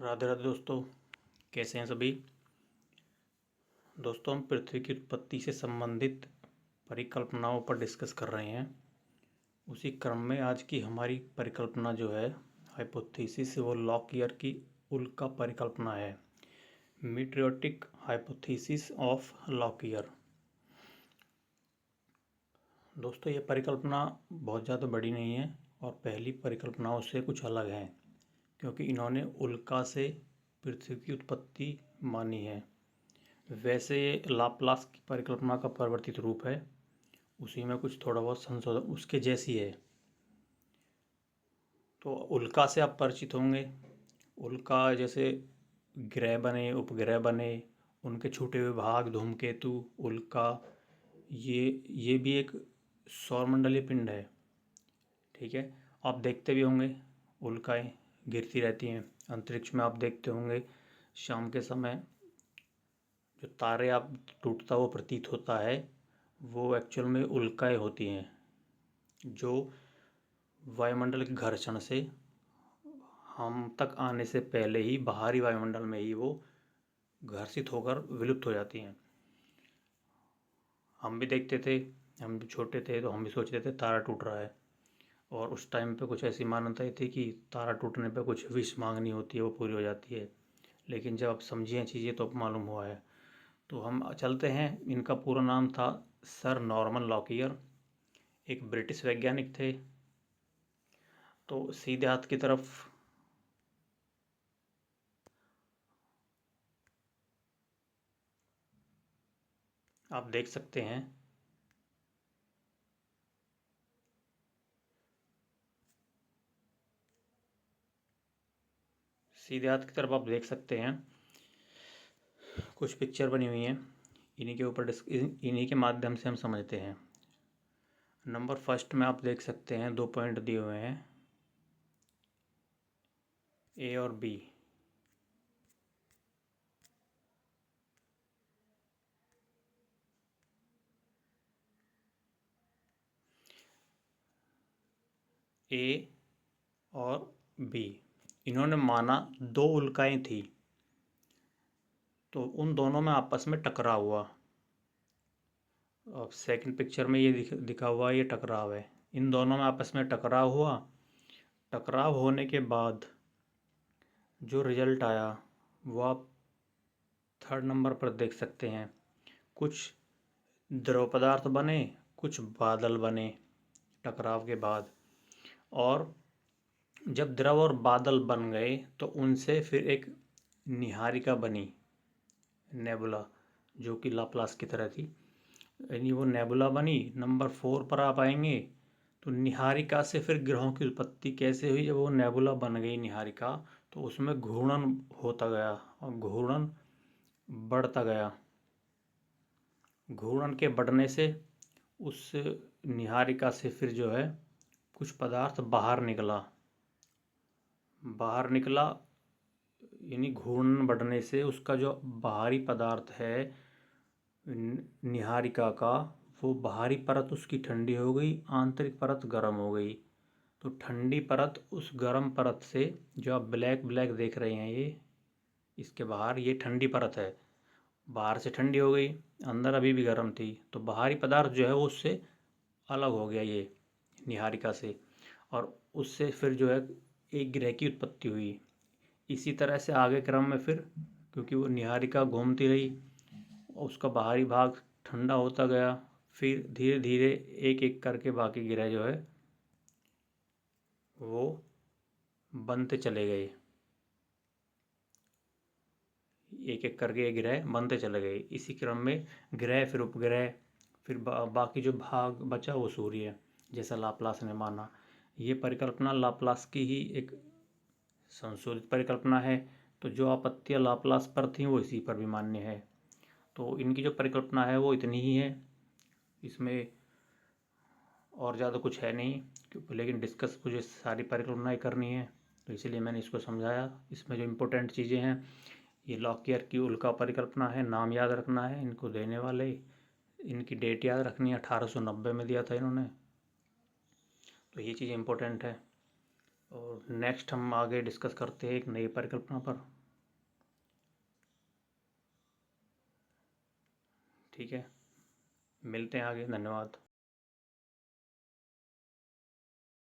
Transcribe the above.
राधे राधे दोस्तों, कैसे हैं सभी। दोस्तों, हम पृथ्वी की उत्पत्ति से संबंधित परिकल्पनाओं पर डिस्कस कर रहे हैं। उसी क्रम में आज की हमारी परिकल्पना जो है हाइपोथेसिस, वो लॉकियर की उल्का परिकल्पना है। मीटियोटिक हाइपोथेसिस ऑफ लॉकियर। दोस्तों, ये परिकल्पना बहुत ज़्यादा बड़ी नहीं है और पहली परिकल्पनाओं से कुछ अलग है, क्योंकि इन्होंने उल्का से पृथ्वी की उत्पत्ति मानी है। वैसे ये लाप्लास की परिकल्पना का परिवर्तित रूप है, उसी में कुछ थोड़ा बहुत संशोधन उसके जैसी है। तो उल्का से आप परिचित होंगे। उल्का जैसे ग्रह बने, उपग्रह बने, उनके छूटे हुए भाग, धूमकेतु, उल्का, ये भी एक सौरमंडलीय पिंड है। ठीक है, आप देखते भी होंगे उल्काएं गिरती रहती हैं अंतरिक्ष में। आप देखते होंगे शाम के समय जो तारे आप टूटता हुआ प्रतीत होता है, वो एक्चुअल में उल्काएं होती हैं, जो वायुमंडल के घर्षण से हम तक आने से पहले ही बाहरी वायुमंडल में ही वो घर्षित होकर विलुप्त हो जाती हैं। हम भी देखते थे, हम भी छोटे थे तो हम भी सोचते थे तारा टूट रहा है, और उस टाइम पे कुछ ऐसी मान्यताएं थी कि तारा टूटने पे कुछ विश मांगनी होती है, वो पूरी हो जाती है। लेकिन जब आप समझिए चीज़ें तो मालूम हुआ है। तो हम चलते हैं। इनका पूरा नाम था सर नॉर्मन लॉकियर, एक ब्रिटिश वैज्ञानिक थे। तो सीधे हाथ की तरफ आप देख सकते हैं सीधे हाथ की तरफ आप देख सकते हैं कुछ पिक्चर बनी हुई हैं। इन्हीं के ऊपर इन्हीं के माध्यम से हम समझते हैं। नंबर फर्स्ट में आप देख सकते हैं 2 पॉइंट दिए हुए हैं, ए और बी। ए और बी, इन्होंने माना 2 उल्काएं थी, तो उन दोनों में आपस में टकराव हुआ। अब सेकंड पिक्चर में ये दिखा हुआ ये टकराव है। इन दोनों में आपस में टकराव हुआ। टकराव होने के बाद जो रिजल्ट आया वो आप थर्ड नंबर पर देख सकते हैं। कुछ द्रव पदार्थ बने, कुछ बादल बने टकराव के बाद। और जब द्रव और बादल बन गए तो उनसे फिर एक निहारिका बनी, नेबुला, जो कि लाप्लास की तरह थी। यानी वो नेबुला बनी। नंबर 4 पर आप आएंगे तो निहारिका से फिर ग्रहों की उत्पत्ति कैसे हुई। जब वो नेबुला बन गई निहारिका, तो उसमें घूर्णन होता गया और घूर्णन बढ़ता गया। घूर्णन के बढ़ने से उस निहारिका से फिर जो है कुछ पदार्थ बाहर निकला। यानी घूर्णन बढ़ने से उसका जो बाहरी पदार्थ है निहारिका का, वो बाहरी परत उसकी ठंडी हो गई, आंतरिक परत गर्म हो गई। तो ठंडी परत उस गर्म परत से, जो आप ब्लैक ब्लैक देख रहे हैं ये इसके बाहर, ये ठंडी परत है। बाहर से ठंडी हो गई, अंदर अभी भी गर्म थी, तो बाहरी पदार्थ जो है वो उससे अलग हो गया ये निहारिका से, और उससे फिर जो है एक ग्रह की उत्पत्ति हुई। इसी तरह से आगे क्रम में फिर, क्योंकि वो निहारिका घूमती रही, उसका बाहरी भाग ठंडा होता गया, फिर धीरे धीरे एक एक करके बाकी ग्रह जो है वो बनते चले गए। एक एक करके ग्रह बनते चले गए। इसी क्रम में ग्रह, फिर उपग्रह, फिर बाकी जो भाग बचा वो सूर्य है, जैसा लाप्लास ने माना। ये परिकल्पना लाप्लास की ही एक संशोधित परिकल्पना है। तो जो आपत्तियाँ लाप्लास पर थीं वो इसी पर भी मान्य है। तो इनकी जो परिकल्पना है वो इतनी ही है, इसमें और ज़्यादा कुछ है नहीं, क्योंकि लेकिन डिस्कस मुझे सारी परिकल्पनाएँ करनी है, तो इसीलिए मैंने इसको समझाया। इसमें जो इम्पोर्टेंट चीज़ें हैं, ये लॉकियर की उल्का परिकल्पना है, नाम याद रखना है इनको देने वाले, इनकी डेट याद रखनी है, 1890 में दिया था इन्होंने। तो ये चीज़ इम्पोर्टेंट है। और नेक्स्ट हम आगे डिस्कस करते हैं एक नई परिकल्पना पर। ठीक है, मिलते हैं आगे। धन्यवाद।